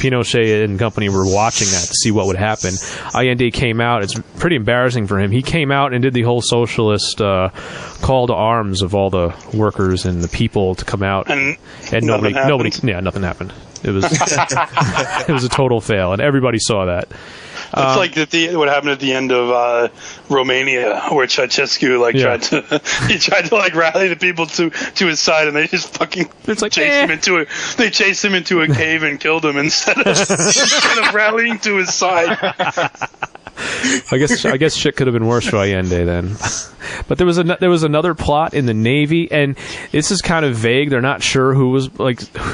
Pinochet and company were watching that to see what would happen. Allende came out. It's pretty embarrassing for him. He came out and did the whole socialist call to arms of all the workers and the people to come out, and nothing happened. It was it was a total fail, and everybody saw that. It's like what happened at the end of Romania, where Ceausescu tried to rally the people to his side, and they just fucking chased him into a cave and killed him instead of rallying to his side. I guess shit could have been worse for Allende then. But there was another plot in the Navy, and this is kind of vague. They're not sure who was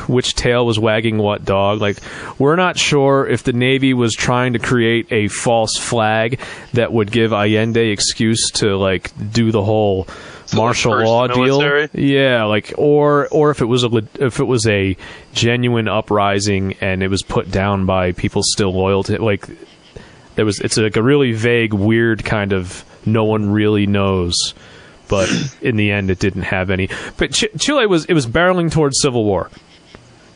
which tail was wagging what dog. Like, we're not sure if the Navy was trying to create a false flag that would give Allende excuse to do the whole martial law deal. Yeah, or if it was a genuine uprising and it was put down by people still loyal to it's a really vague, weird kind of no one really knows, but in the end it didn't have any. But Chile was barreling towards civil war.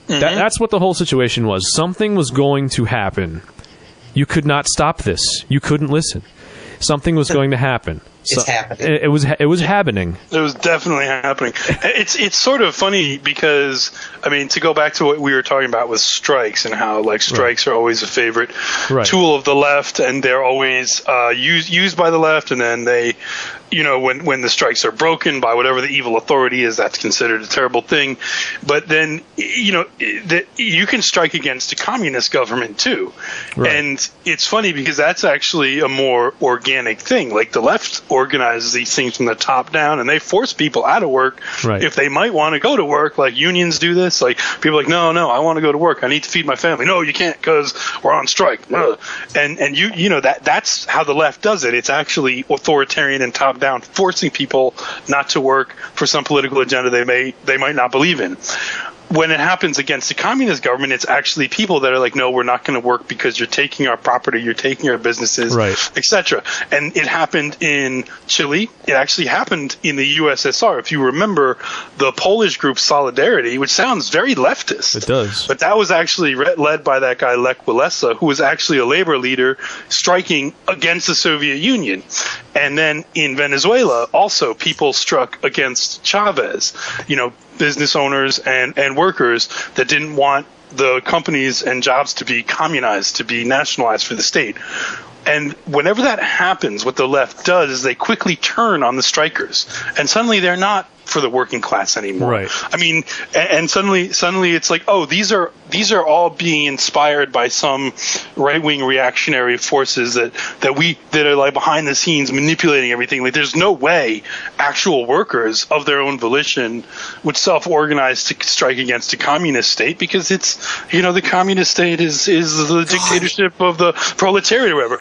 Mm-hmm. That's what the whole situation was. Something was going to happen. You could not stop this. You couldn't listen. Something was going to happen. It's happening. It was happening. It was definitely happening. It's sort of funny because, to go back to what we were talking about with strikes and how strikes are always a favorite tool of the left, and they're always used by the left, and then they, when the strikes are broken by whatever the evil authority is, that's considered a terrible thing. But then, you can strike against a communist government too. Right. And it's funny because that's actually a more organic thing. Like, the left organizes these things from the top down, and they force people out of work if they might want to go to work. Like, unions do this. Like, people are like, no, I want to go to work. I need to feed my family. No, you can't because we're on strike. And that's how the left does it. It's actually authoritarian and top down, forcing people not to work for some political agenda they might not believe in. When it happens against the communist government, it's actually people that are like, no, we're not going to work because you're taking our property, you're taking our businesses, etc. And it happened in Chile. It actually happened in the USSR. If you remember the Polish group Solidarity, which sounds very leftist. It does. But that was actually led by that guy Lech Walesa, who was actually a labor leader striking against the Soviet Union. And then in Venezuela, also people struck against Chavez, business owners and workers that didn't want the companies and jobs to be communized, to be nationalized for the state. And whenever that happens, what the left does is they quickly turn on the strikers, and suddenly they're not for the working class anymore. Right. And suddenly it's like, oh, these are all being inspired by some right-wing reactionary forces that are behind the scenes manipulating everything. Like, there's no way actual workers of their own volition would self-organize to strike against a communist state, because it's, the communist state is the dictatorship of the proletariat or whatever.